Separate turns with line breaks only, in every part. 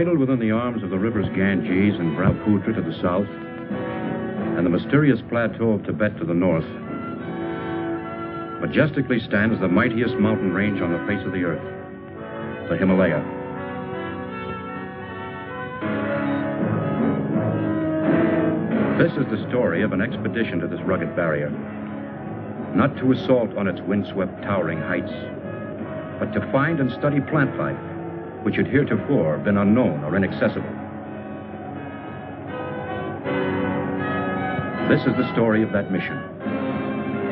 Cradled within the arms of the rivers Ganges and Brahmaputra to the south, and the mysterious plateau of Tibet to the north, majestically stands the mightiest mountain range on the face of the earth, the Himalaya. This is the story of an expedition to this rugged barrier, not to assault on its windswept, towering heights, but to find and study plant life, which had heretofore been unknown or inaccessible. This is the story of that mission,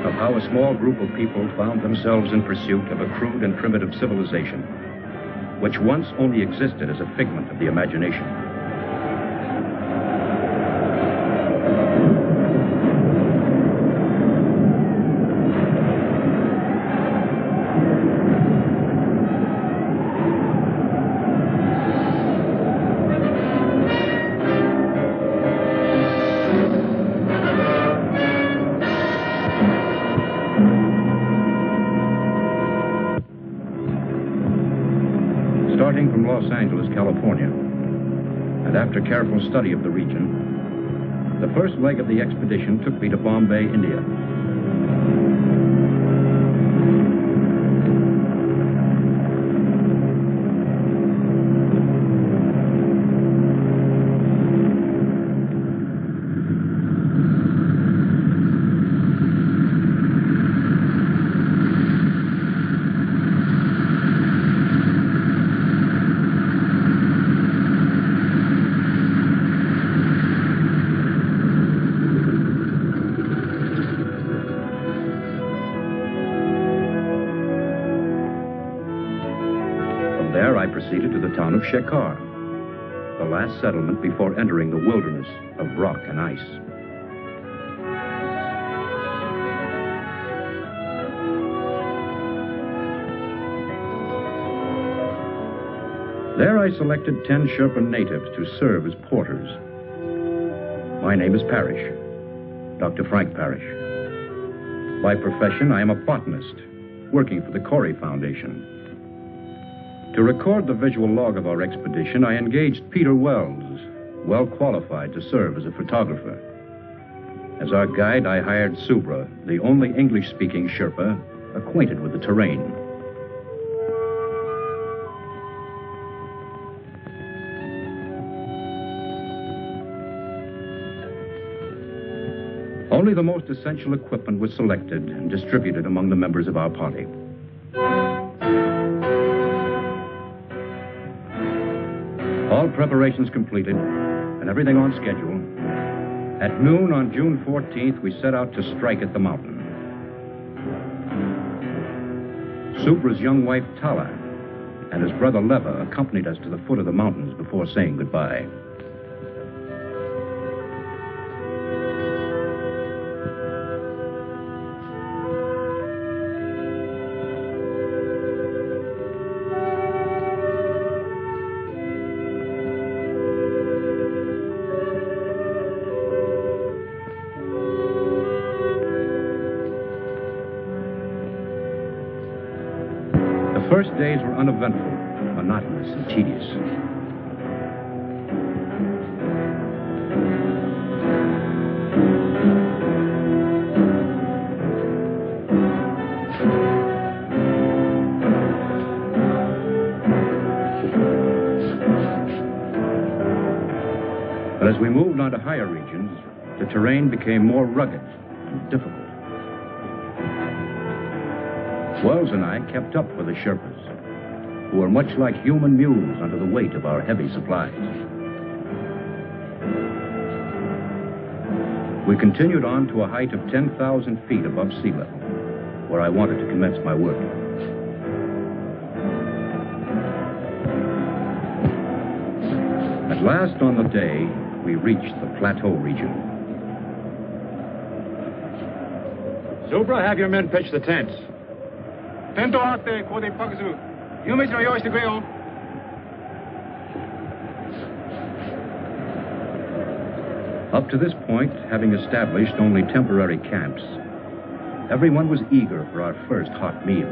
of how a small group of people found themselves in pursuit of a crude and primitive civilization, which once only existed as a figment of the imagination. Starting from Los Angeles, California, and after careful study of the region, the first leg of the expedition took me to Bombay, India. Proceeded to the town of Shekhar, the last settlement before entering the wilderness of rock and ice. There I selected 10 Sherpa natives to serve as porters. My name is Parrish, Dr. Frank Parrish. By profession, I am a botanist, working for the Corey Foundation. To record the visual log of our expedition, I engaged Peter Wells, well qualified to serve as a photographer. As our guide, I hired Subra, the only English-speaking Sherpa acquainted with the terrain. Only the most essential equipment was selected and distributed among the members of our party. All preparations completed, and everything on schedule. At noon on June 14th, we set out to strike at the mountain. Subra's young wife, Tala, and his brother Leva accompanied us to the foot of the mountains before saying goodbye. The first days were uneventful, monotonous, and tedious. But as we moved on to higher regions, the terrain became more rugged and difficult. Wells and I kept up with the Sherpas, who were much like human mules under the weight of our heavy supplies. We continued on to a height of 10,000 feet above sea level, where I wanted to commence my work. At last on the day, we reached the plateau region.
Subra, have your men pitch the tents.
Up to this point, having established only temporary camps, everyone was eager for our first hot meal.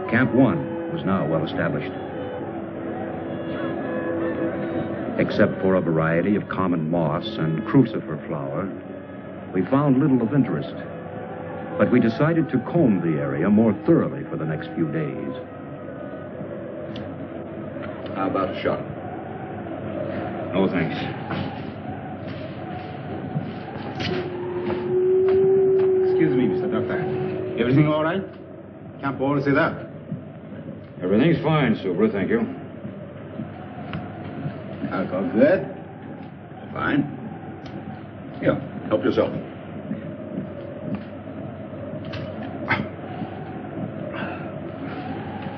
Camp 1 was now well established. Except for a variety of common moss and crucifer flower, we found little of interest. But we decided to comb the area more thoroughly for the next few days.
How about a shot?
No, thanks.
Excuse me, Mr. Doctor. Everything all right? Can't all say that.
Everything's fine, Subra, thank you.
Alcohol good? Fine. Here, help yourself.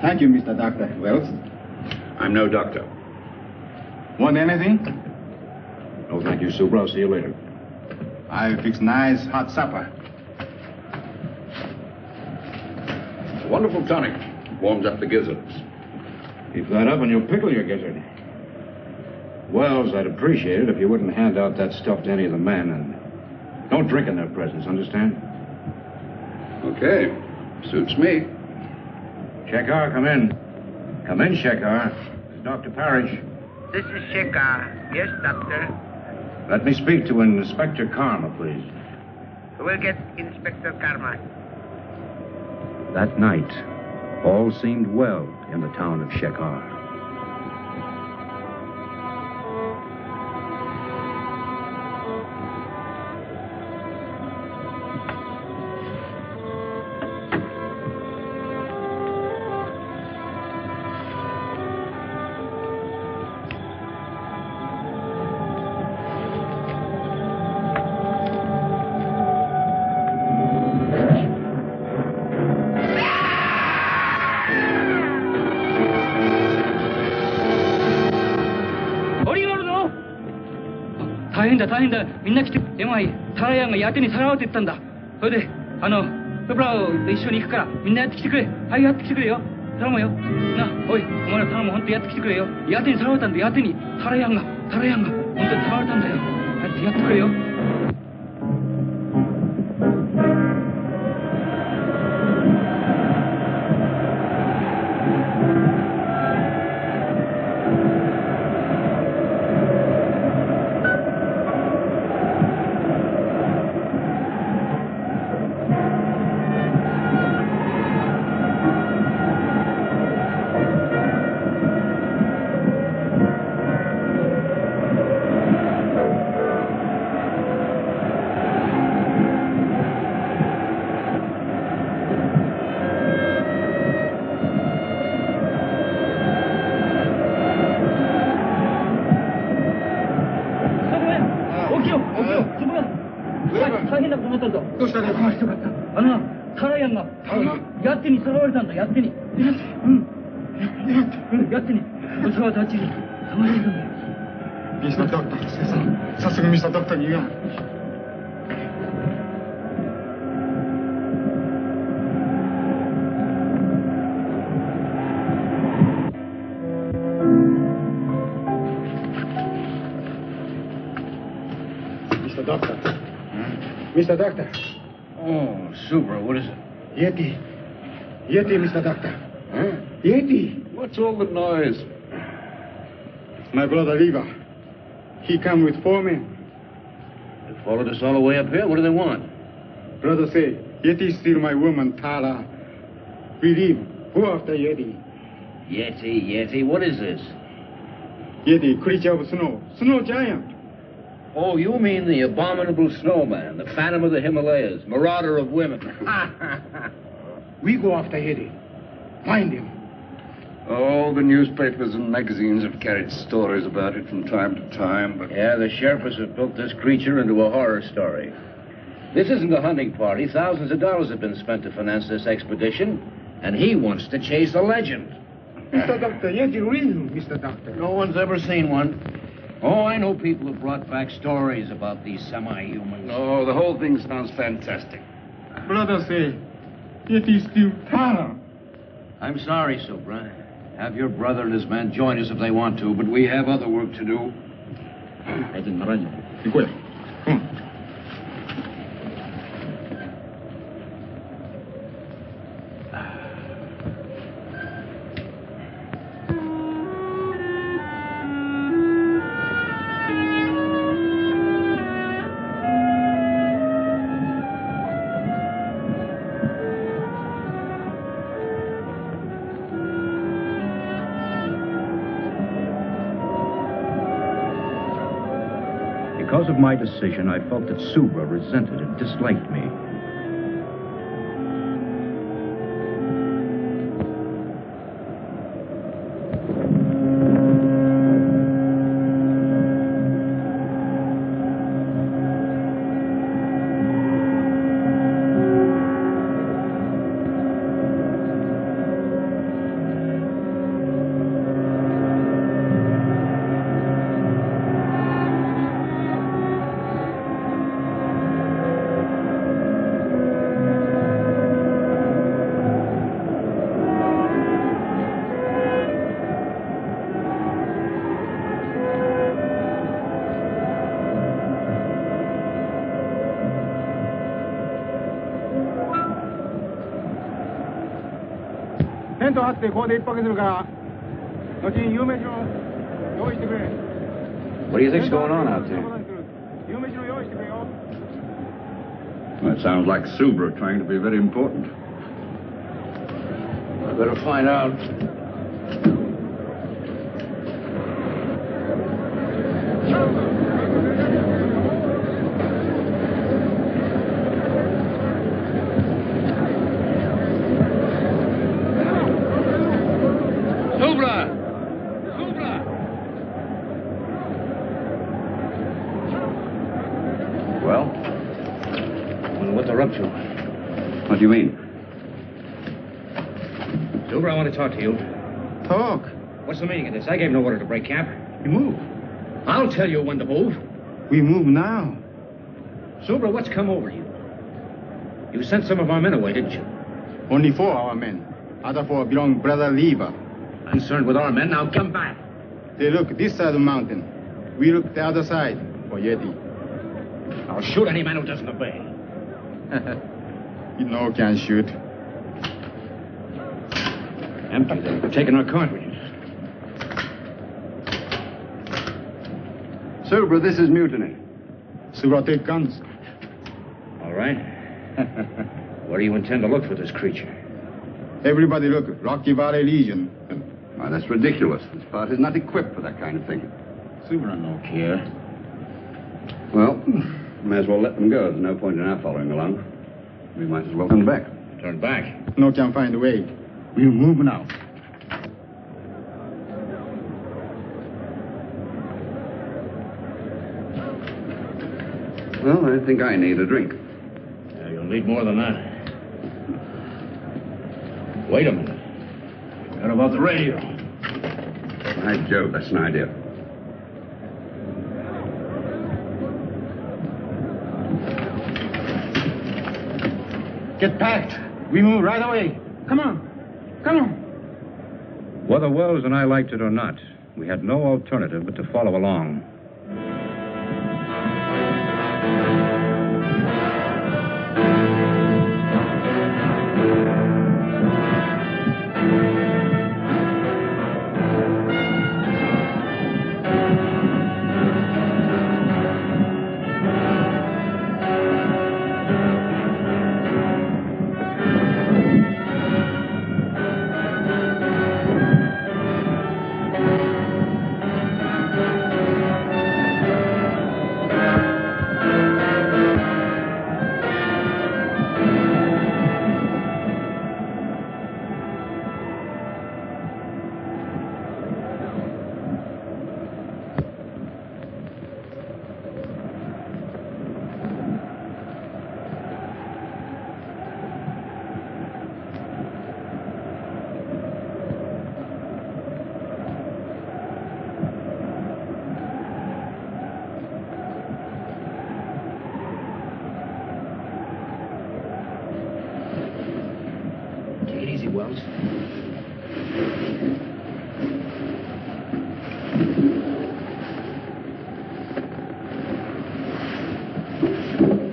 Thank you, Mr. Doctor. Wells?
I'm no doctor.
Want anything?
No, thank you, Subra. I'll see you later.
I fix nice hot supper.
It's a wonderful tonic. Warms up the gizzards.
Keep that up and you'll pickle your gizzard. Wells, I'd appreciate it if you wouldn't hand out that stuff to any of the men, and don't drink in their presence, understand?
Okay. Suits me.
Shekhar, come in. Come in, Shekhar. This is Dr. Parrish.
This is Shekhar. Yes, Doctor.
Let me speak to Inspector Karma, please.
We'll get Inspector Karma.
That night, all seemed well in the town of Shekhar.
大変だみんな来て電話いいタラヤンがやけにさらわれてったんだそれでスブラと一緒に行くからみんなやってきてくれはいやってきてくれよ頼むよなおいお前ら頼む本当やってきてくれよやけにさらわれたんだやけにタラヤンが本当にさらわれたんだよやってくれよ
Mr. Doctor.
Oh, Subra, what is it?
Yeti, Mr. Doctor.
Huh?
Yeti.
What's all the noise?
My brother Leva. He come with 4 men.
They followed us all the way up here. What do they want?
Brother say, Yeti steal my woman, Tara. We leave. Go after Yeti.
Yeti, what is this?
Yeti, creature of snow. Snow giant.
Oh, you mean the abominable snowman, the phantom of the Himalayas, marauder of women.
We go after Yeti. Find him.
Oh, the newspapers and magazines have carried stories about it from time to time, but... Yeah, the Sherpas have built this creature into a horror story. This isn't a hunting party. Thousands of dollars have been spent to finance this expedition, and he wants to chase a legend.
Mr. Doctor, Yeti real, Mr. Doctor.
No one's ever seen one. Oh, I know people have brought back stories about these semi-humans. Oh, the whole thing sounds fantastic.
Brother say, Yeti steal Tara.
I'm sorry, Subra. Have your brother and his men join us if they want to, but we have other work to do.
Come on.
Because of my decision, I felt that Subra resented and disliked me.
テント張ってここで一泊するから後に夕飯を用意してくれ。
What do you think's going on out there?
夕飯を用意してくれよ。
Well, it sounds like Subra trying to be very important.
I better find out.
What do you mean?
Subra, I want to talk to you.
Talk.
What's the meaning of this? I gave no order to break camp. You move. I'll tell you when to move.
We move now.
Subra, what's come over you? You sent some of our men away, didn't you?
Only 4 our men. Other 4 belong brother Leva.
Concerned with our men, now come back.
They look this side of the mountain. We look the other side for Yeti.
I'll shoot any man who doesn't obey.
You know can shoot.
Empty. They're taking our cartridges.
Subra, this is mutiny.
Subra, take guns.
All right. Where do you intend to look for this creature?
Everybody look. Rocky Valley Legion.
Why, that's ridiculous. This part is not equipped for that kind of thing.
Subra no care.
Well, may as well let them go. There's no point in our following along. We might as well turn back.
Turn back?
No can find a way. We'll move now.
Well, I think I need a drink.
Yeah, you'll need more than that. Wait a minute. What about the radio?
By Jove, that's an idea.
Get packed. We move right away. Come on. Come on.
Whether Wells and I liked it or not, we had no alternative but to follow along.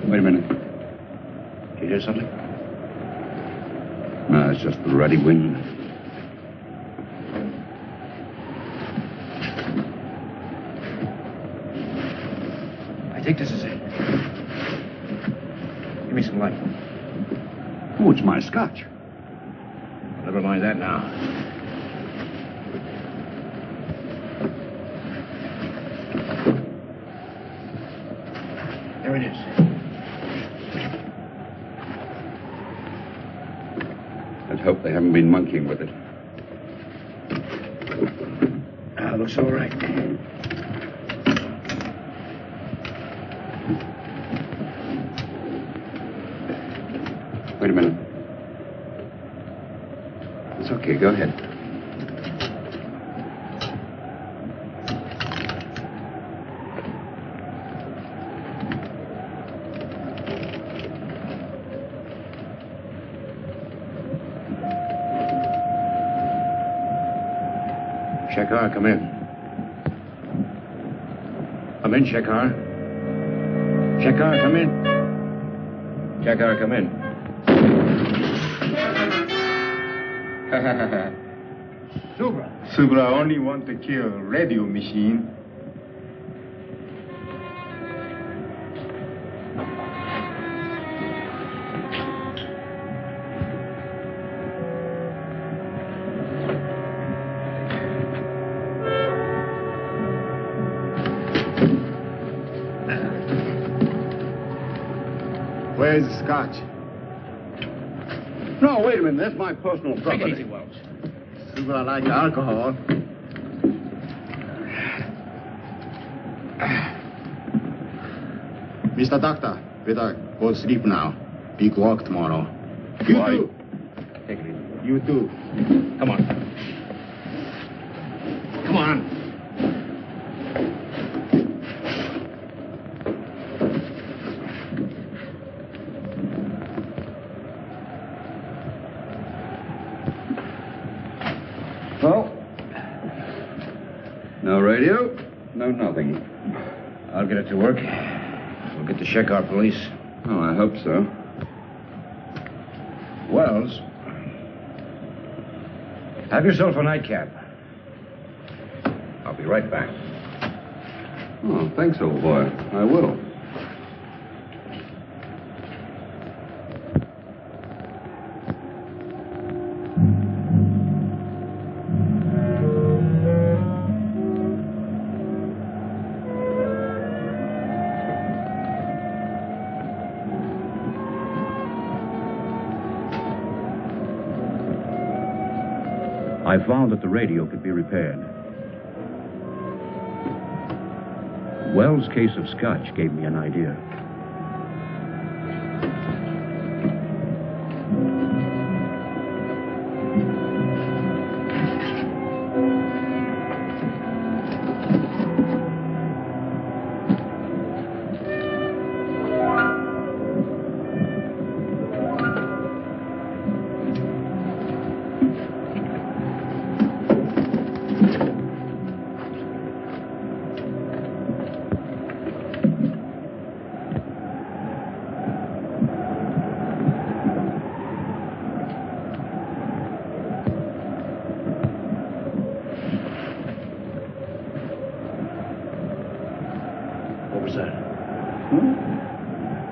Wait a minute.
Did you hear something?
No, it's just the ruddy wind.
I think this is it. Give me some light.
Oh, it's my scotch.
Never mind that now.
There it is.
Let's hope they haven't been monkeying with it.
Looks all right.
Wait a minute. It's okay. Go ahead.
Shekhar, come in. Come in, Shekhar. Shekhar, come in. Shekhar, come in.
Subra only want to kill radio machine. Where's the scotch?
No, wait a minute. That's my personal property.
Take it easy, Wells.
Subra like alcohol. Mr. Doctor, better go sleep now. Big work tomorrow. You
Why?
too.
Take it easy.
You too.
Come on. Come on.
Well, no radio, no nothing.
I'll get it to work. We'll get the Shekhar police.
Oh, I hope so.
Wells, have yourself a nightcap. I'll be right back.
Oh, thanks, old boy. I will.
I found that the radio could be repaired. Wells' case of scotch gave me an idea.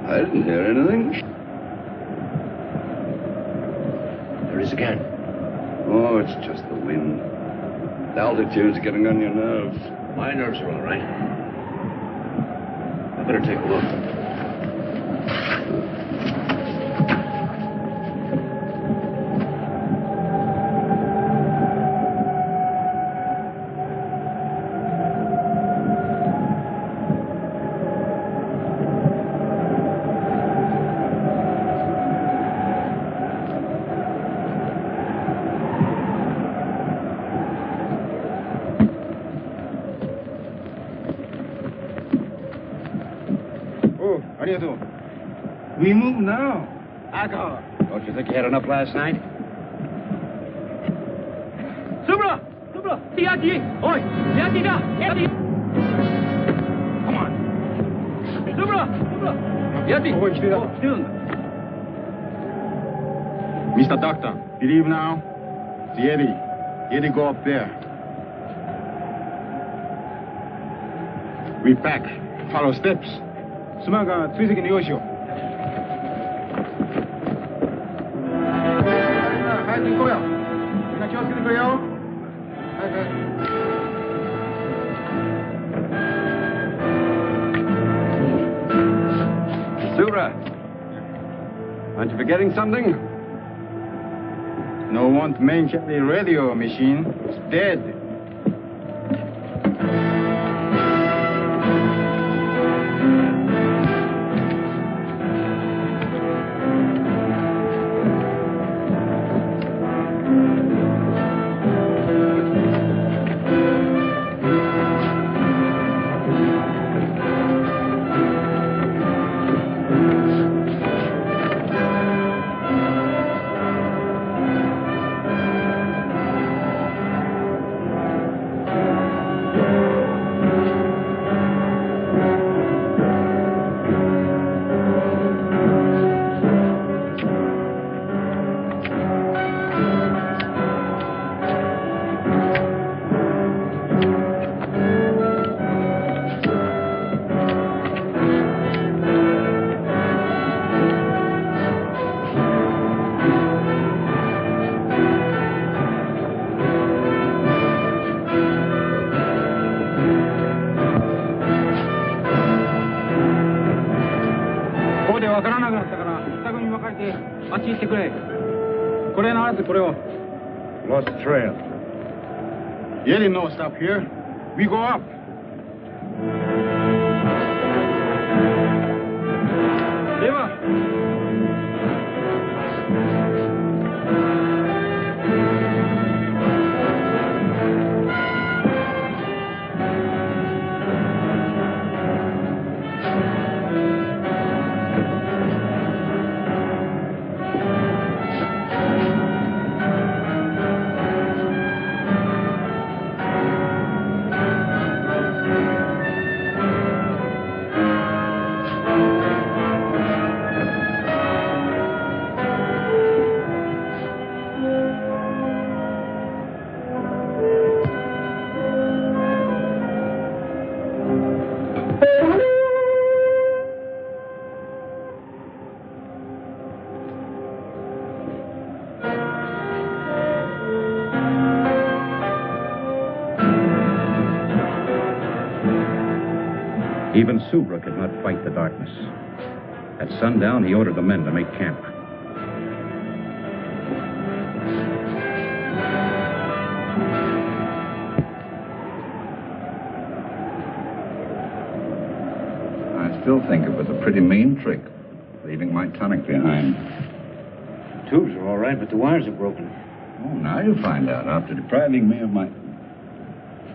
I didn't hear anything.
There it is again.
Oh, it's just the wind. The altitude's getting on your nerves.
My nerves are all right. I better take a look.
We move now. Alcohol.
Don't you think you had enough last night?
Subra! Subra! Yati! Oi! Yati da! Yati!
Come on.
Subra! Subra! Yati!
Mr. Doctor, believe now? Yeti go up there. We back. Follow steps. 스마가追跡に用しよう.
Subra. Aren't you forgetting something?
No want mention the radio machine. It's dead.
Lost the trail.
You didn't know stop here. We go up. Leva.
Even Subra could not fight the darkness. At sundown, he ordered the men to make camp.
I still think it was a pretty mean trick, leaving my tonic behind.
Tubes are all right, but the wires are broken.
Oh, now you'll find out after depriving me of my...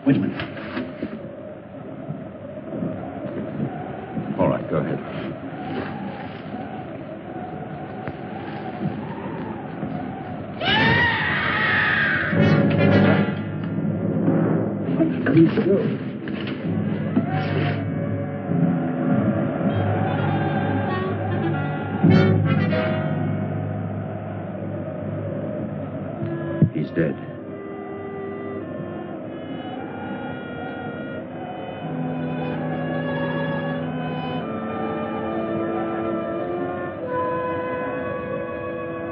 Wait a minute. All right, go ahead. Let's go.
He's dead.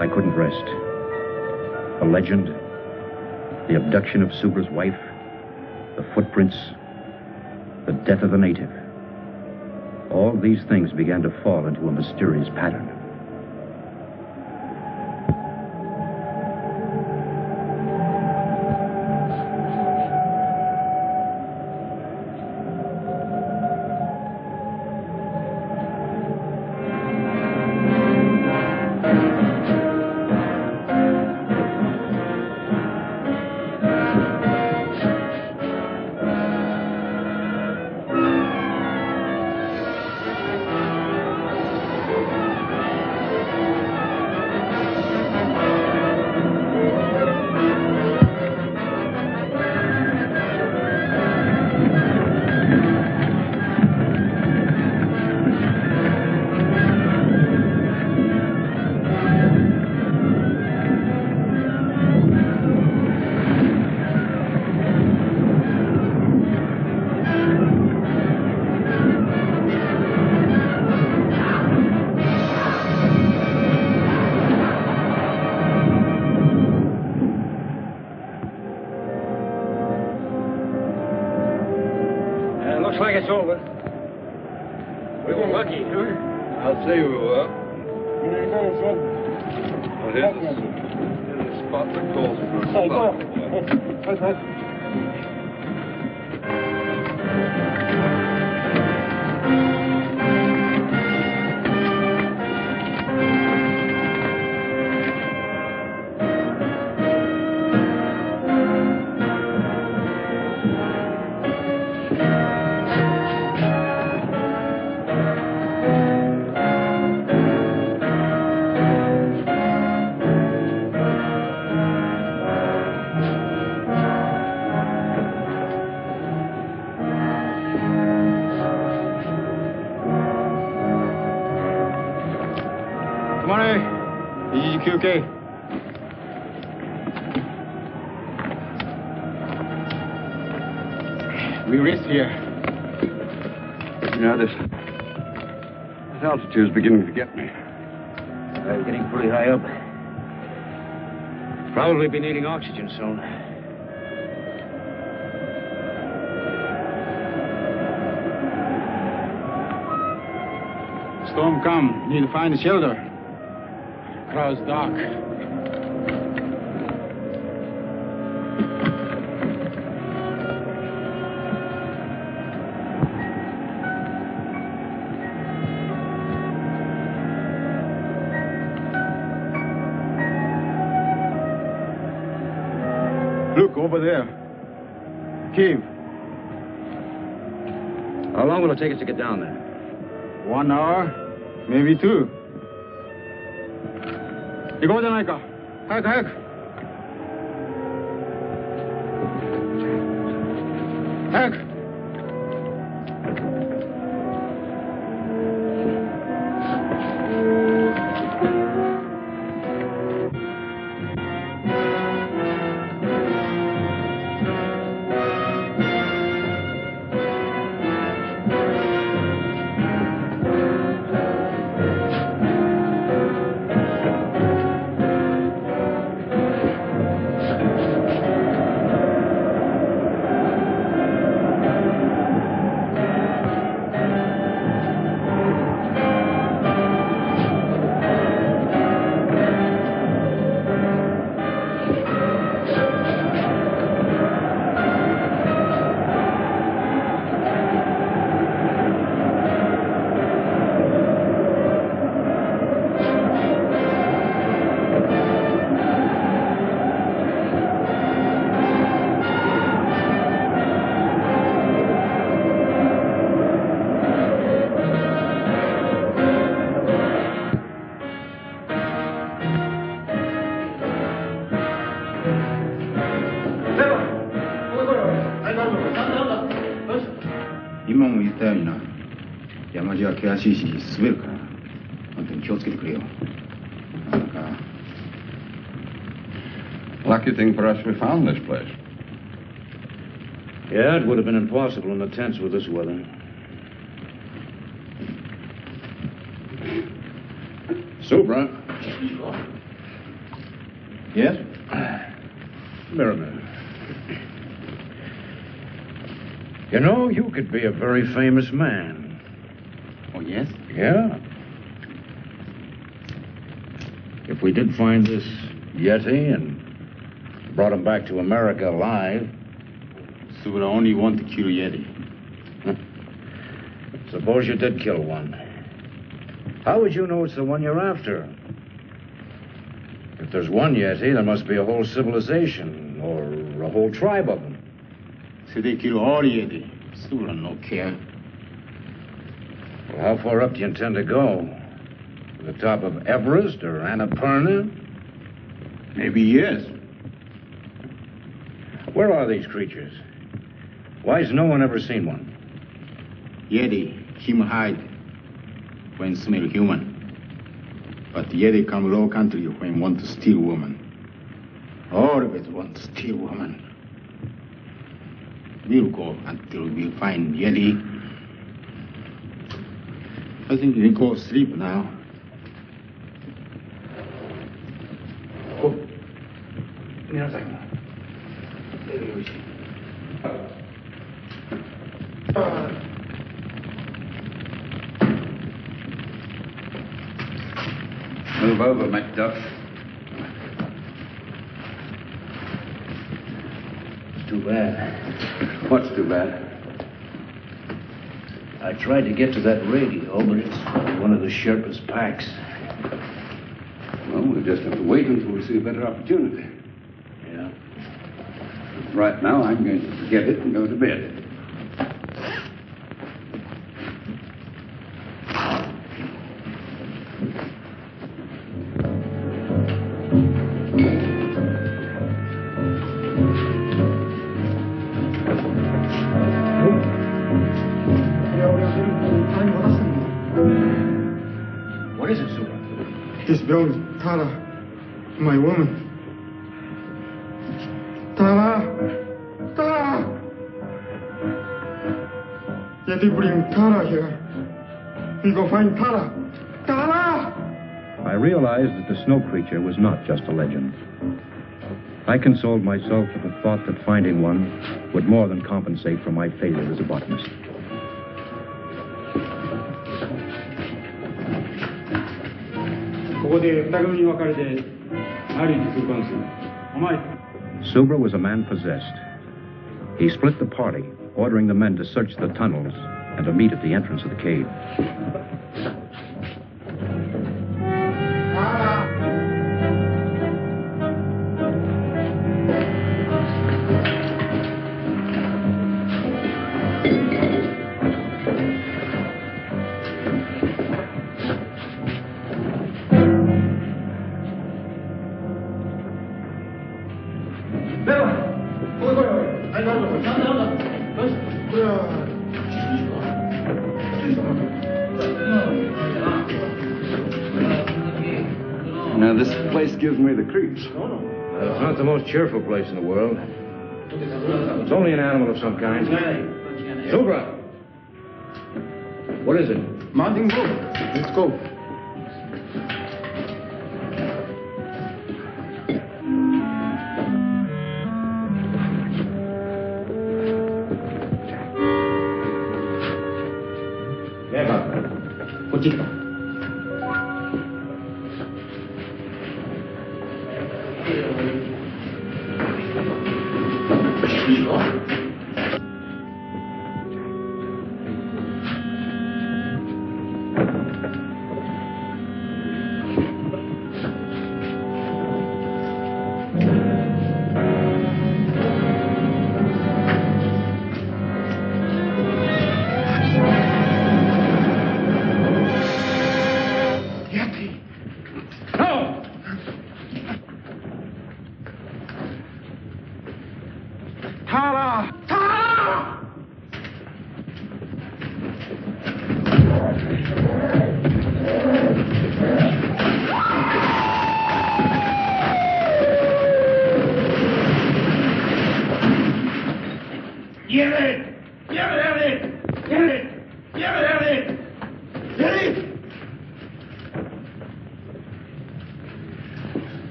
I couldn't rest. The legend, the abduction of Subra's wife, the footprints, the death of the native. All these things began to fall into a mysterious pattern.
Say you were. Here's the spot that calls for a spot.
Okay. We rest here.
Yeah, this altitude's beginning to get me.
We're getting pretty high up. Probably be needing oxygen soon.
Storm come. Need to find a shelter. Crowd's dark. Look, over there. Cave.
How long will it take us to get down there?
1 hour, maybe 2. 行こうじゃないか。早く早く。早く。今も言ったようにな、山路は険しいし滑るから、本当に気をつけてくれよ。なんか。
Lucky thing for us we found this place.
Yeah, it would have been impossible in the tents with this weather. Subra.
Yes?
Mirror. You know, you could be a very famous man.
Oh, yes?
Yeah. If we did find this Yeti and brought him back to America alive.
Subra only want to kill Yeti.
Suppose you did kill one. How would you know it's the one you're after? If there's one Yeti, there must be a whole civilization or a whole tribe of them.
So they kill all Yeti. Subra no care.
Well, how far up do you intend to go? To the top of Everest or Annapurna?
Maybe yes.
Where are these creatures? Why has no one ever seen one?
Yeti, him hide when smell human. But Yeti come low country when want to steal woman. Always want to steal woman. We'll go until we find Yeti. I think you can go sleep now. Go. 皆さん。
Move over, Macduff.
Too bad. What's too bad? I tried to get to that radio, but it's one of the Sherpa's packs.
Well, we'll just have to wait until we see a better opportunity.
Yeah.
Right now, I'm going to forget it and go to bed.
What is it, Subra?
This belongs to Tara, my woman. Tara! Tara! Yeti bring Tara here. We go find Tara. Tara!
I realized that the snow creature was not just a legend. I consoled myself with the thought that finding one would more than compensate for my failure as a botanist. Subra was a man possessed. He split the party, ordering the men to search the tunnels and to meet at the entrance of the cave.
Now, this place gives me the creeps.
It's not the most cheerful place in the world. It's only an animal of some kind. Subra! What is it?
Mounting boat. Let's go.
Leva. Cuchito.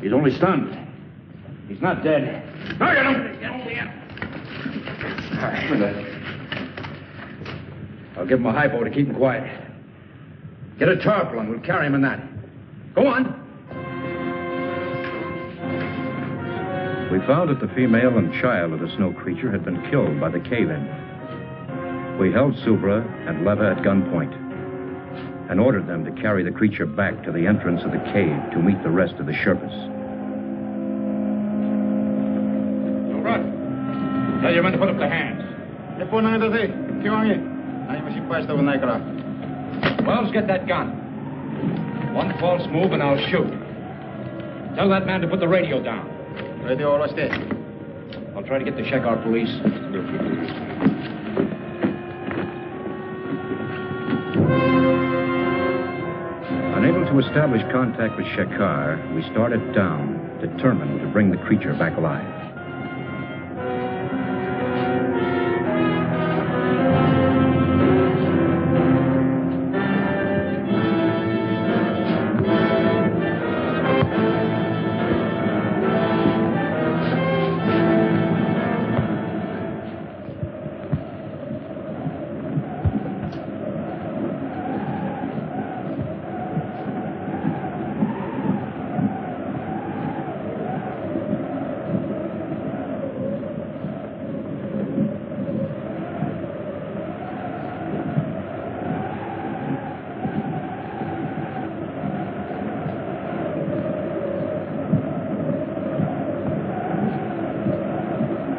He's only stunned. He's not dead. No, get him! Get over here. All right. I'll give him a high bow to keep him quiet. Get a tarpaulin. We'll carry him in that. Go on.
We found that the female and child of the snow creature had been killed by the cave-in. We held Subra and Leva at gunpoint and ordered them to carry the creature back to the entrance of the cave to meet the rest of the Sherpas.
Tell your men to put up their hands. Wells, get that gun. One false move and I'll shoot. Tell that man to put the radio down. I'll try to get the Shekar police.
Unable to establish contact with Shekar, we started down, determined to bring the creature back alive.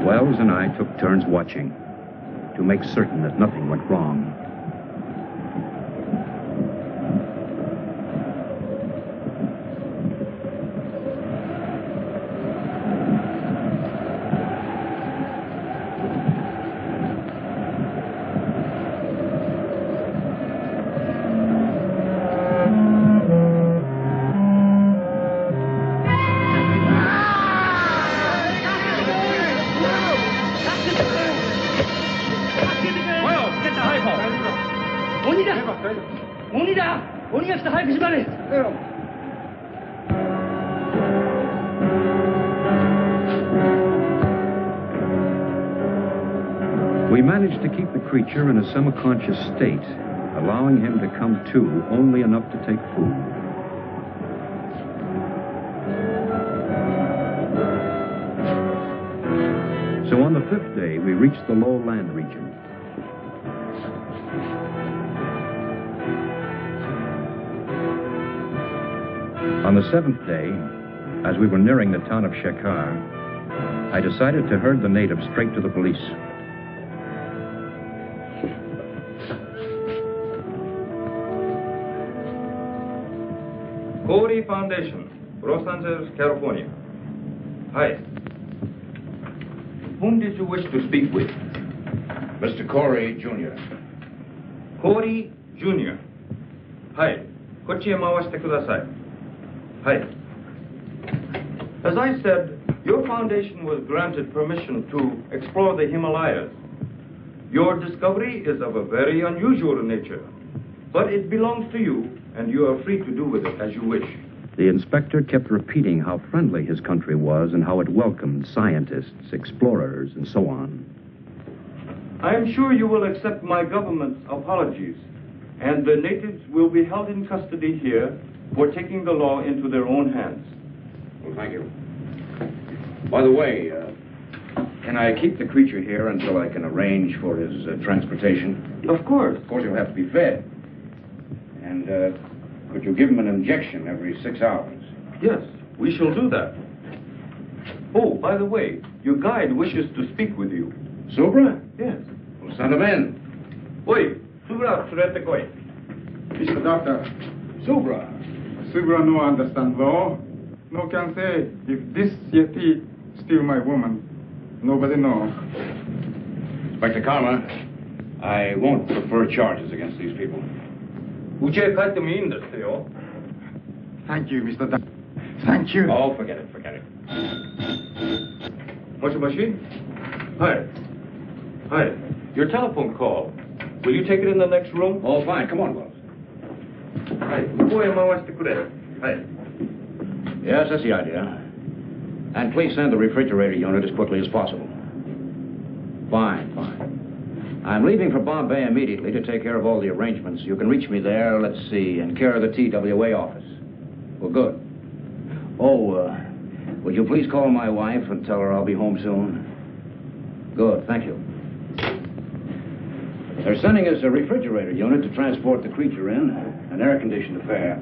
Wells and I took turns watching to make certain that nothing went wrong. We managed to keep the creature in a semi-conscious state, allowing him to come to only enough to take food. So on the 5th day, we reached the low land region. On the 7th day, as we were nearing the town of Shekar, I decided to herd the natives straight to the police.
Corey Foundation, Los Angeles, California. Hi. Whom did you wish to speak with?
Mr. Corey, Jr.
Corey, Jr. Hi. こっちへ回してください. Hi. As I said, your foundation was granted permission to explore the Himalayas. Your discovery is of a very unusual nature, but it belongs to you, and you are free to do with it as you wish.
The inspector kept repeating how friendly his country was and how it welcomed scientists, explorers, and so on.
I am sure you will accept my government's apologies, and the natives will be held in custody here for taking the law into their own hands.
Well, thank you. By the way, can I keep the creature here until I can arrange for his transportation?
Of course.
Of course, he'll have to be fed. And could you give him an injection every 6 hours?
Yes, we shall do that. Oh, by the way, your guide wishes to speak with you.
Subra?
Yes.
Well, send him in.
Oi, Subra, surete koi.
Mr. Doctor,
Subra.
Subra no understand law. No can say if this Yeti steal my woman. Nobody know.
Inspector Karma, I won't prefer charges against these people.
우체에 갈 때면いいんですよ.
Thank you, Mr. Doctor. Thank you.
Oh, forget it, forget it.
Moshi? Hi. Hi. Your telephone call. Will you take it in the next room?
Oh, fine. Come on, Wells.
Hi. 向こうへ回してくれ. Hi.
Yes, that's the idea. And please send the refrigerator unit as quickly as possible. Fine, fine. I'm leaving for Bombay immediately to take care of all the arrangements. You can reach me there, let's see, in care of the TWA office. Well, good. Oh, will you please call my wife and tell her I'll be home soon? Good, thank you. They're sending us a refrigerator unit to transport the creature in, an air-conditioned affair.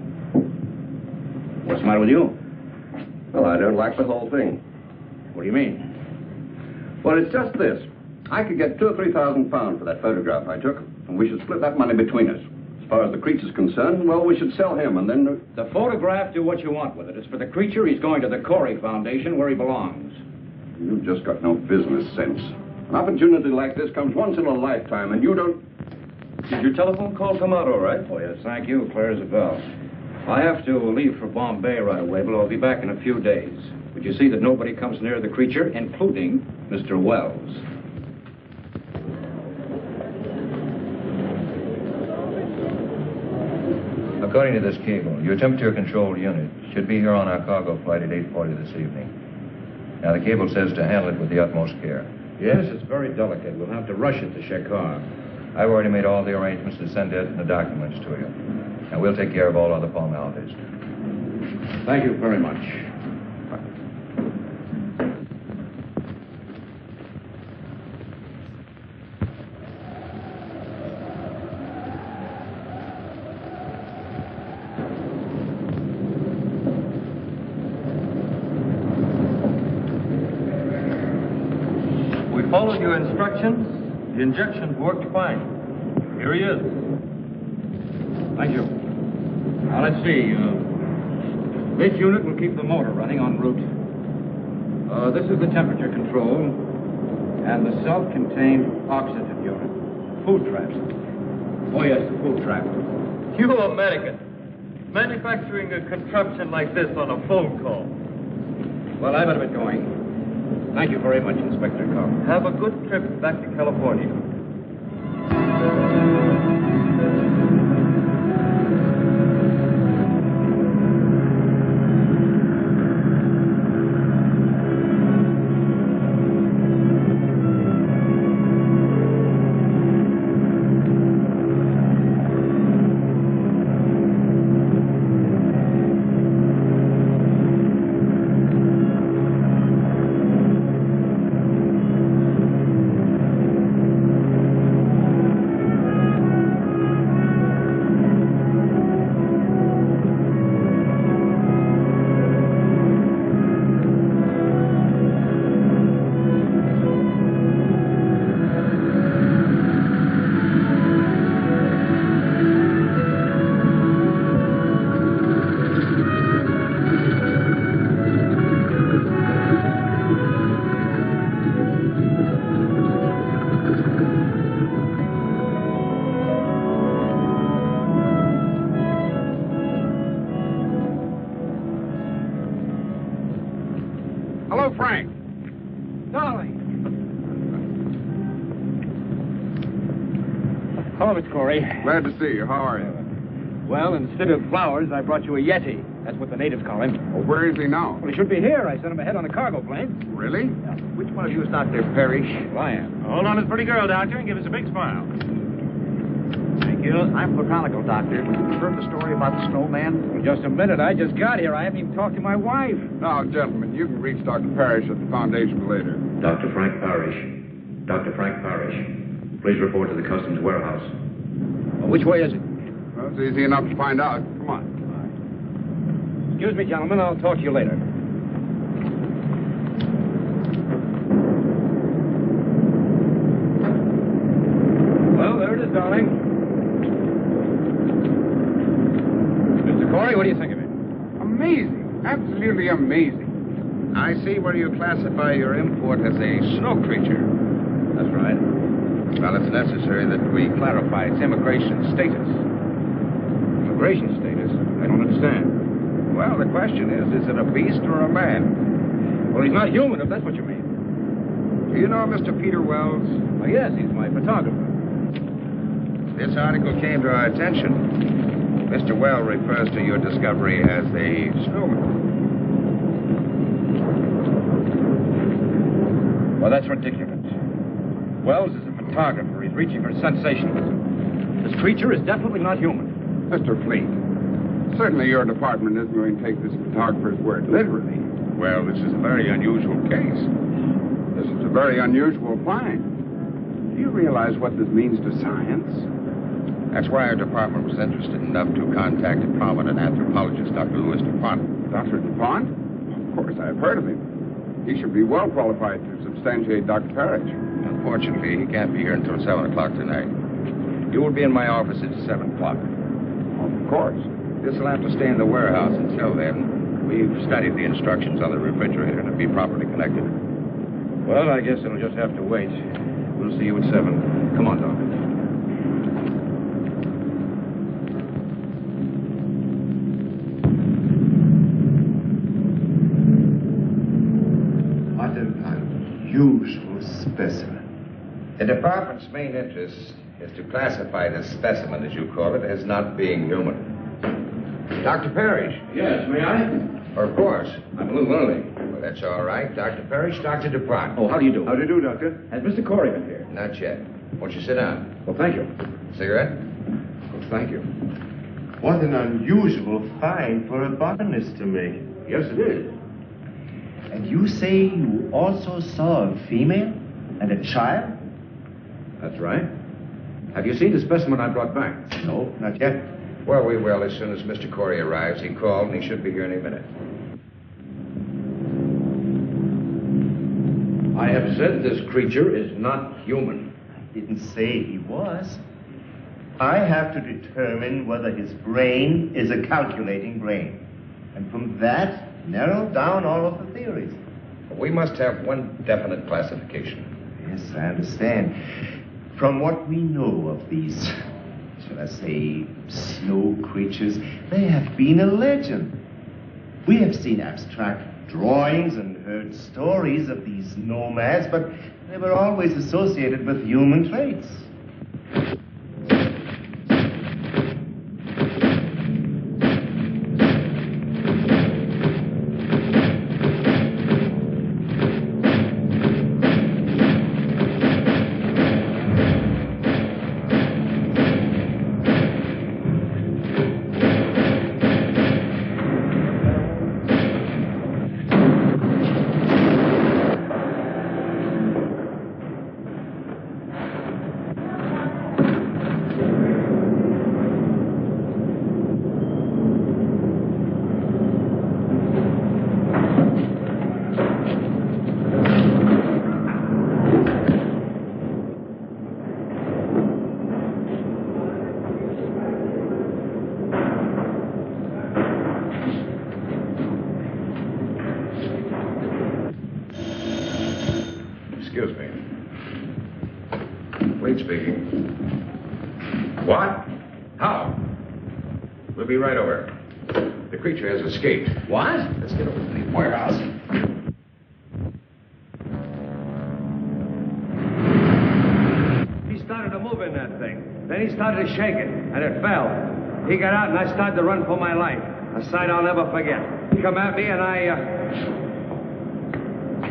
What's the matter with you?
Well, I don't like the whole thing.
What do you mean?
Well, it's just this. I could get £2,000 or £3,000 for that photograph I took, and we should split that money between us. As far as the creature's concerned, well, we should sell him, and then...
The photograph, do what you want with it. As for the creature, he's going to the Corey Foundation, where he belongs.
You've just got no business sense. An opportunity like this comes once in a lifetime, and you don't...
Did your telephone call come out all right?
Oh, yes, thank you. Clear as a bell. I have to leave for Bombay right away, but I'll be back in a few days. Would you see that nobody comes near the creature, including Mr. Wells?
According to this cable, your temperature-controlled unit should be here on our cargo flight at 8:40 this evening. Now, the cable says to handle it with the utmost care.
Yes, it's very delicate. We'll have to rush it to Shekar.
I've already made all the arrangements to send it and the documents to you. And we'll take care of all other formalities.
Thank you very much.
followed your instructions. The injections worked fine. Here he is.
Thank you. Now, let's see. This unit will keep the motor running en route. This is the temperature control and the self-contained oxygen unit. Food traps. Oh, yes, the food trap.
You American. Manufacturing a contraption like this on a phone call.
Well, I better be going. Thank you very much, Inspector Carr.
Have a good trip back to California.
Glad to see you. How are you?
Well, instead of flowers, I brought you a Yeti. That's what the natives call him.
Well, where is he now?
Well, he should be here. I sent him ahead on a cargo plane.
Really?
Yeah. Which one of you is Dr. Parrish? Well, I am.
Hold on to the pretty girl, Doctor, and give us a big smile.
Thank you. I'm botanical doctor. Would you prefer the story about the snowman? Well, just a minute. I just got here. I haven't even talked to my wife.
Now, gentlemen, you can reach Dr. Parrish at the Foundation later.
Dr. Frank Parrish. Dr. Frank Parrish. Please report to the customs warehouse. Well, which way is it?
Well, it's easy enough to find out. Come on.
Excuse me, gentlemen. I'll talk to you later. Well, there it is, darling. Mr. Corey, what do you think of it?
Amazing. Absolutely amazing.
I see where you classify your import as a snow creature.
That's right.
Well, it's necessary that we clarify its immigration status.
Immigration status? I don't understand.
Well, the question is it a beast or a man?
Well, he's not human, if that's what you mean.
Do you know Mr. Peter Wells?
Oh, yes, he's my photographer.
This article came to our attention. Mr. Well refers to your discovery as a snowman.
Well, that's ridiculous. Wells is a photographer. He's reaching for sensationalism. This creature is definitely not human.
Mr. Fleet, certainly your department isn't going to take this photographer's word literally.
Well, this is a very unusual case.
This is a very unusual find. Do you realize what this means to science?
That's why our department was interested enough to contact a prominent anthropologist, Dr. Louis Dupont.
Dr. Dupont? Of course, I've heard of him. He should be well qualified to substantiate Dr. Parrish.
Unfortunately, he can't be here until 7 o'clock tonight. You will be in my office at 7 o'clock.
Of course.
This will have to stay in the warehouse until then. We've studied the instructions on the refrigerator to be properly connected.
Well, I guess it'll just have to wait. We'll see you at 7. Come on, Doc.
What an unusual specimen.
The department's main interest is to classify this specimen, as you call it, as not being human. Dr. Parrish.
Yes, may I?
Of course.
I'm a little early.
Well, that's all right. Dr. Parrish, Dr. Dupont.
Oh, how do you do?
How do you do, Doctor?
Has Mr. Corey been here?
Not yet. Won't you sit down?
Well, thank you.
Cigarette?
Oh, thank you.
What an unusual find for a botanist to make.
Yes, it is.
And you say you also saw a female and a child?
That's right. Have you seen the specimen I brought back?
No, not yet.
Well, we will as soon as Mr. Corey arrives. He called, and he should be here any minute. I have said this creature is not human.
I didn't say he was. I have to determine whether his brain is a calculating brain. And from that, narrow down all of the theories.
We must have one definite classification.
Yes, I understand. From what we know of these, shall I say, snow creatures, they have been a legend. We have seen abstract drawings and heard stories of these nomads, but they were always associated with human traits.
Excuse me. Floyd speaking. What? How? We'll be right over. The creature has escaped.
What?
Let's get over to the warehouse.
He started to move in that thing. Then he started to shake it, and it fell. He got out, and I started to run for my life. A sight I'll never forget. He come at me, and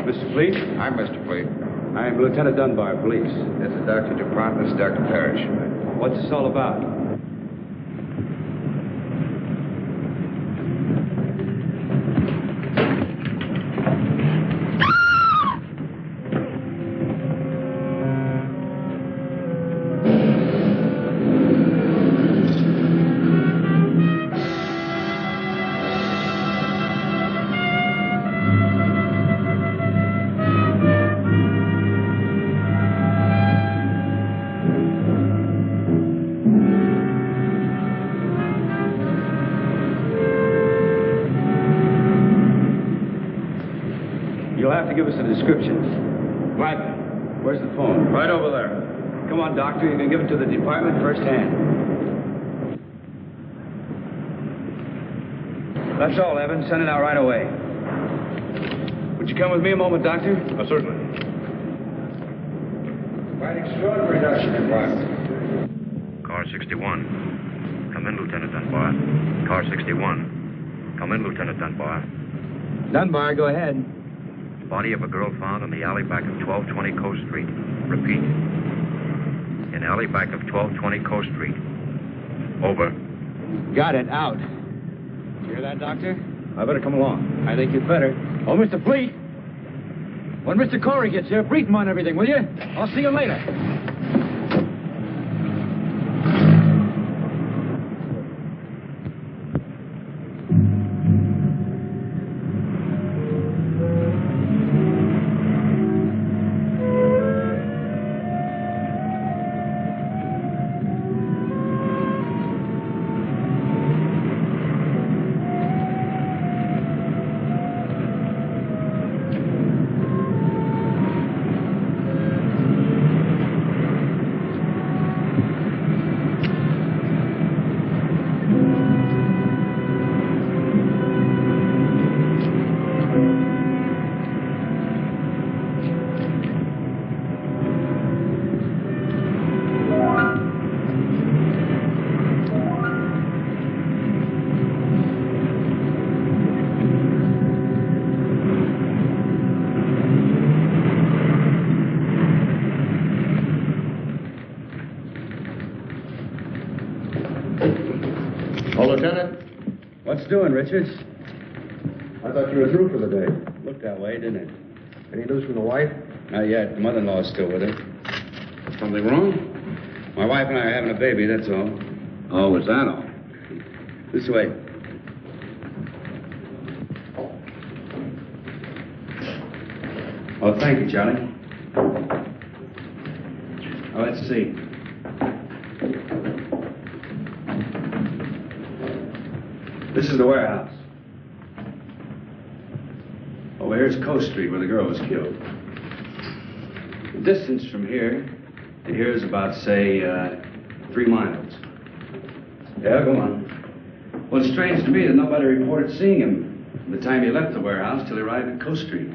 Mr. Fleet?
I'm Mr. Fleet.
I'm Lieutenant Dunbar, police.
This is Dr. Dupont. This is Dr. Parrish.
What's this all about? Give us a description.
What?
Where's the phone?
Right over there.
Come on, Doctor. You can give it to the department firsthand. That's all, Evan. Send it out right away. Would you come with me a moment, Doctor?
Oh, certainly. Quite extraordinary, Dr. Dunbar.
Car 61. Come in, Lieutenant Dunbar. Car 61. Come in, Lieutenant Dunbar.
Dunbar, go ahead.
Body of a girl found in the alley back of 1220 Coast Street. Repeat. In alley back of 1220 Coast Street. Over.
Got it. Out. Hear that, Doctor? I better come along. I think you'd better. Oh, Mr. Fleet. When Mr. Corey gets here, brief him on everything, will you? I'll see you later. What's doing, Richards?
I thought you were through for the day.
Looked that way, didn't it?
Any news from the wife?
Not yet. The mother-in-law's still with her.
Something wrong?
My wife and I are having a baby, that's all.
Oh, is that all?
This way.
Oh, thank you, Charlie. Oh, let's see. This is the warehouse. Over here's Coast Street, where the girl was killed. The distance from here to here is about, say, 3 miles. Yeah, go on. Well, it's strange to me that nobody reported seeing him from the time he left the warehouse till he arrived at Coast Street.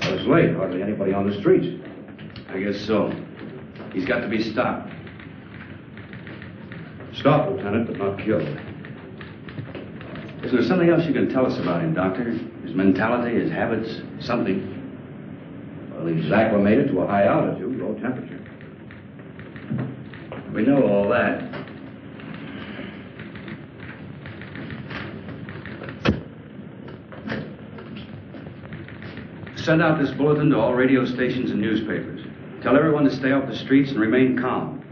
It was late. Hardly anybody on the streets.
I guess so. He's got to be stopped.
Stopped, Lieutenant, but not killed.
Is there something else you can tell us about him, Doctor? His mentality, his habits, something?
Well, he's acclimated to a high altitude, low temperature.
We know all that. Send out this bulletin to all radio stations and newspapers. Tell everyone to stay off the streets and remain calm.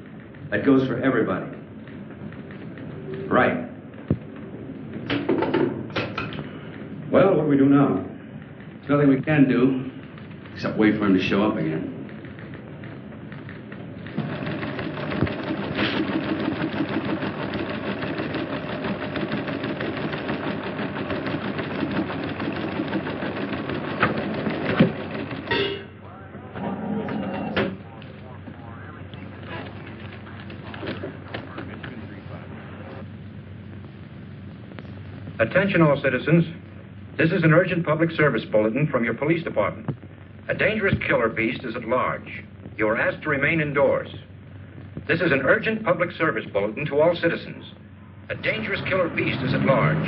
That goes for everybody. Right.
Well, what do we do now?
There's nothing we can do except wait for him to show up again.
Attention all citizens. This is an urgent public service bulletin from your police department. A dangerous killer beast is at large. You are asked to remain indoors. This is an urgent public service bulletin to all citizens. A dangerous killer beast is at large.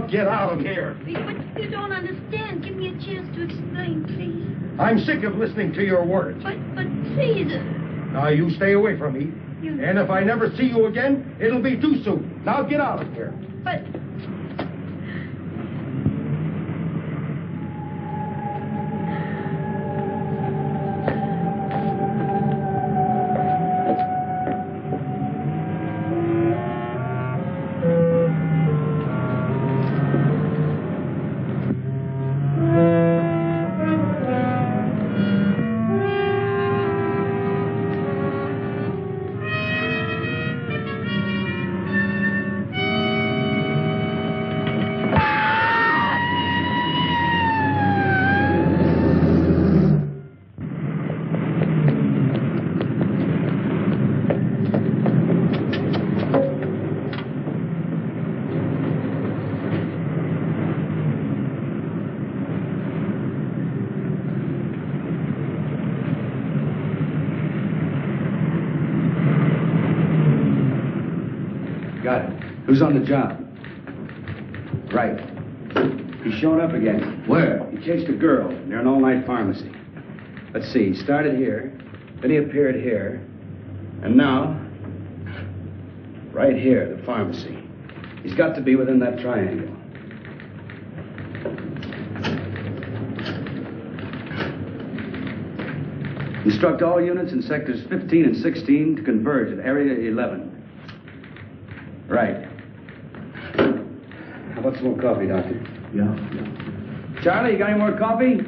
Get out of here.
But you don't understand. Give me a chance to explain, please.
I'm sick of listening to your words.
But please.
Now, you stay away from me. And if I never see you again, it'll be too soon. Now, get out of here.
But...
Who's on the job? Right. He showed up again. Where? He chased a girl near an all-night pharmacy. Let's see, he started here, then he appeared here, and now, right here, the pharmacy. He's got to be within that triangle. Instruct all units in sectors 15 and 16 to converge at area 11. Right. How about some more coffee, Doctor? Yeah. Charlie, you got any more coffee?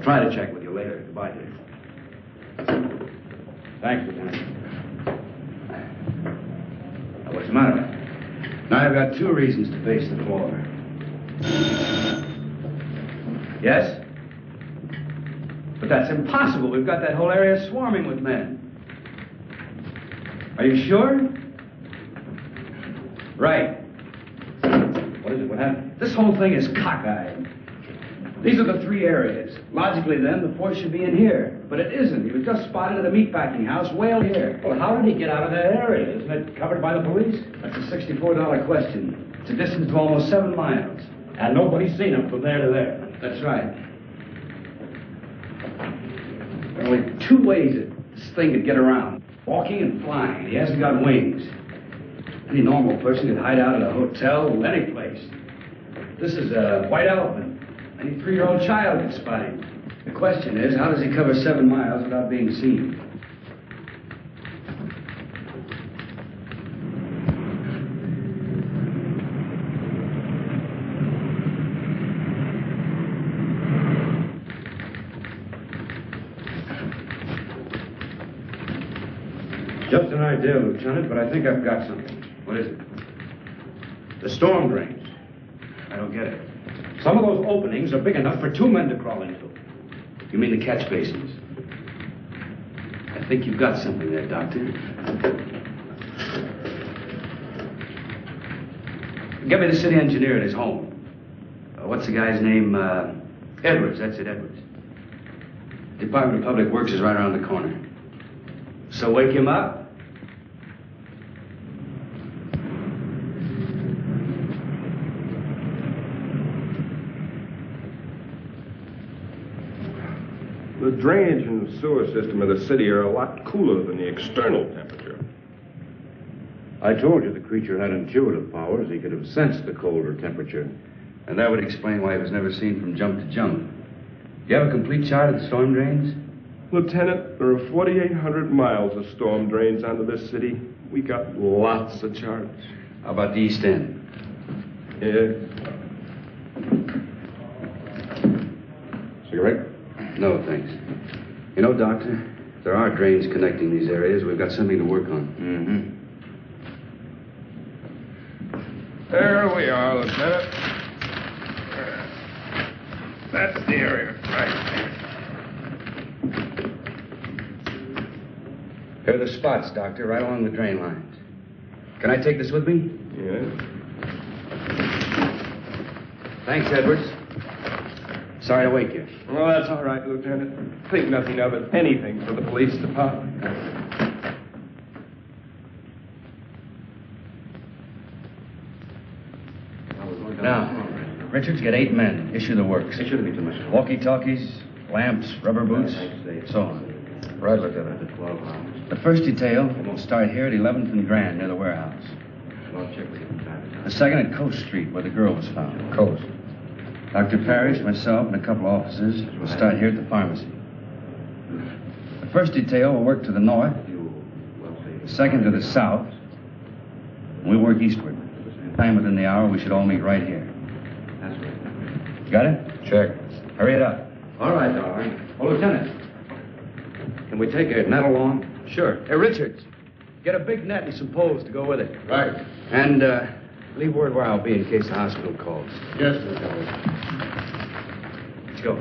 try to check with you later. Goodbye, dear. Thanks, Lieutenant. Now, what's the matter? Now, I've got 2 reasons to pace the floor. Yes? But that's impossible. We've got that whole area swarming with men. Are you sure? Right. What is it? What happened? This whole thing is cockeyed. These are the 3 areas. Logically, then, the force should be in here. But it isn't. He was just spotted at a meatpacking house way over here. Well, how did he get out of that area? Isn't it covered by the police? That's a $64 question. It's a distance of almost 7 miles.
And nobody's seen him from there to there.
That's right. There are only 2 ways that this thing could get around. Walking and flying. He hasn't got wings. Any normal person could hide out at a hotel, any place. This is a white elephant. Any 3-year-old child can spot him. The question is, how does he cover 7 miles without being seen? Just an idea, Lieutenant, but I think I've got something. What is it?
The storm drains.
I don't get it.
Some of those openings are big enough for 2 men to crawl into.
You mean the catch basins? I think you've got something there, Doctor. Get me the city engineer at his home. What's the guy's name? Edwards. That's it, Edwards. Department of Public Works is right around the corner. So wake him up.
The drainage and sewer system of the city are a lot cooler than the external temperature.
I told you the creature had intuitive powers. He could have sensed the colder temperature. And that would explain why he was never seen from jump to jump. Do you have a complete chart of the storm drains?
Lieutenant, there are 4,800 miles of storm drains onto this city. We got lots of charts.
How about the East End?
Yeah.
Cigarette? No, thanks. You know, Doctor, if there are drains connecting these areas, we've got something to work on.
There we are, Lieutenant. That's the area, right there.
Here are the spots, Doctor, right along the drain lines. Can I take this with me?
Yeah.
Thanks, Edwards. Sorry to wake you.
Well, that's all right, Lieutenant. Think nothing of it. Anything for the police department.
Now, Richards, get 8 men. Issue the works.
It shouldn't be too much.
Walkie-talkies, lamps, rubber boots, so on.
Right, Lieutenant.
12 hours.
The first detail will start here at 11th and Grand near the warehouse.
I'll check with you from time to time.
The second at Coast Street where the girl was found.
Coast.
Dr. Parrish, myself, and a couple of officers will start here at the pharmacy. The first detail will work to the north, the second to the south, and we'll work eastward. Time within the hour, we should all meet right here.
That's right.
Got it?
Check.
Hurry it up.
All right, darling. Oh, Lieutenant, can we take a net along?
Sure. Hey, Richards, get a big net and some poles to go with it.
Right.
And leave word where I'll be in case the hospital calls.
Yes, Lieutenant.
Let's go.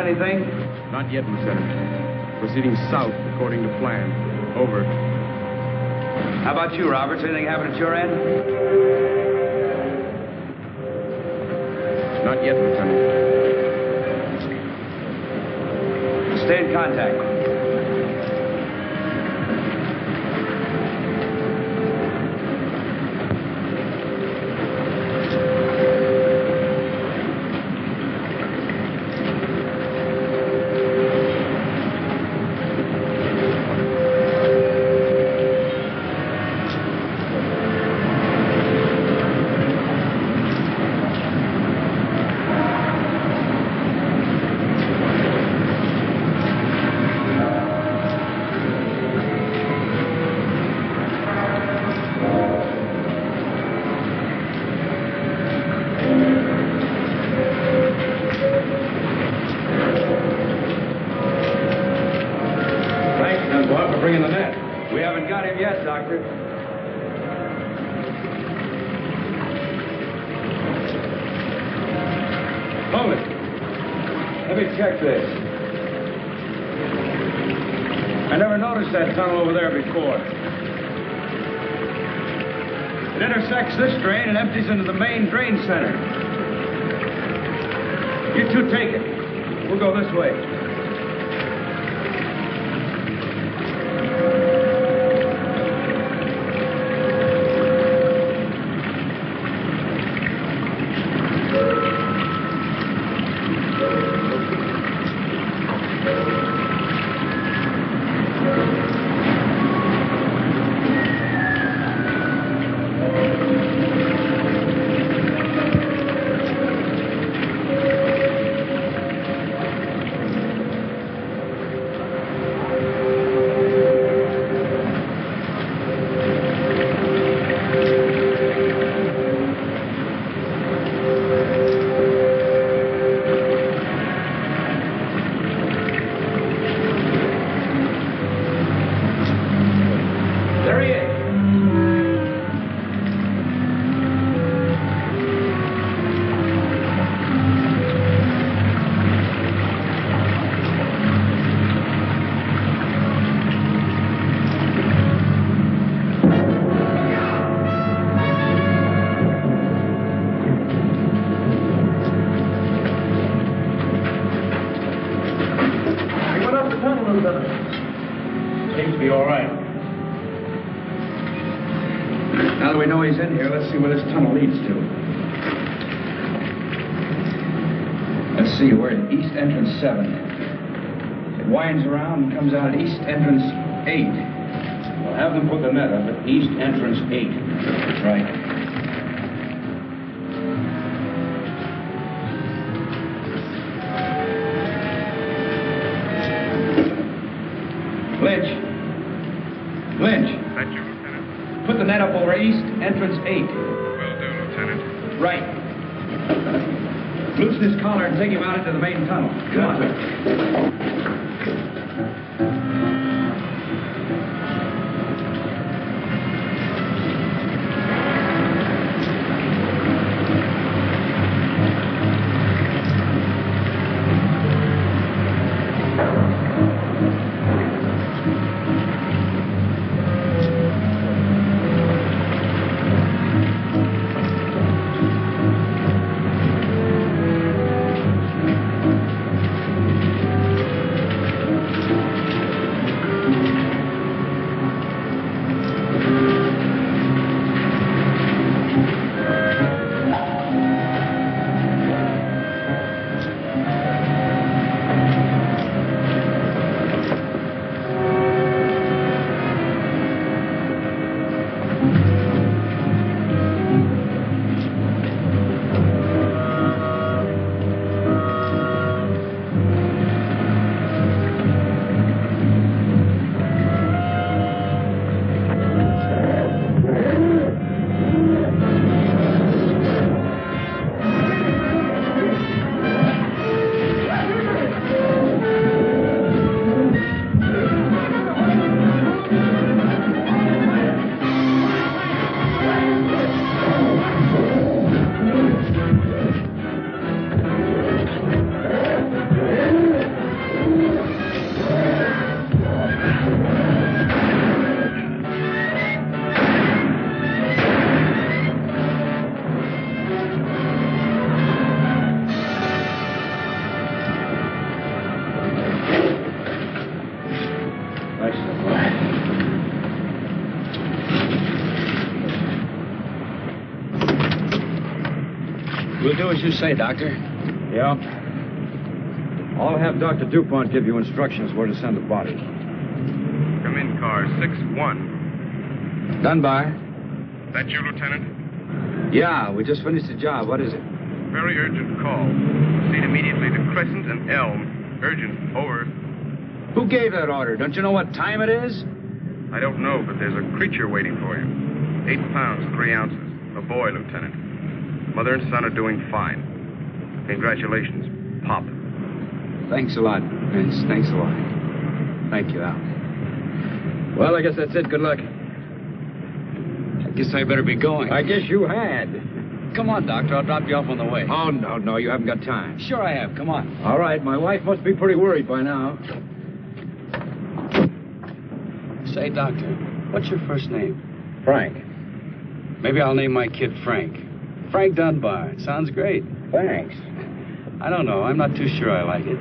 anything?
Not yet, Lieutenant. Proceeding south according to plan. Over.
How about you, Roberts? Anything happen at your end?
Not yet, Lieutenant.
Stay in contact.
This drain and empties into the main drain center. You two take it. We'll go this way. See where this tunnel leads to. Let's see, we're at East Entrance 7. It winds around and comes out at East Entrance 8. We'll have them put the net up at East Entrance 8. That's right. Lynch.
Thank you, Lieutenant.
Put the net up over East Entrance 8.
Will do, Lieutenant.
Right. Loosen his collar and take him out into the main tunnel. Come on. We'll do as you say, Doctor.
Yeah. I'll have Dr. Dupont give you instructions where to send the body.
Come in, car 6-1.
Dunbar?
That you, Lieutenant?
Yeah, we just finished the job. What is it?
Very urgent call. Proceed immediately to Crescent and Elm. Urgent. Over.
Who gave that order? Don't you know what time it is?
I don't know, but there's a creature waiting for you. 8 pounds, 3 ounces. A boy, Lieutenant. Mother and son are doing fine. Congratulations, Pop.
Thanks a lot, Vince. Thanks a lot. Thank you, Al.
Well, I guess that's it. Good luck.
I guess I better be going.
I guess you had.
Come on, Doctor. I'll drop you off on the way.
Oh, no, you haven't got time.
Sure I have. Come on.
All right, my wife must be pretty worried by now.
Say, Doctor, what's your first name?
Frank.
Maybe I'll name my kid Frank. Frank Dunbar. Sounds great.
Thanks.
I don't know. I'm not too sure I like it.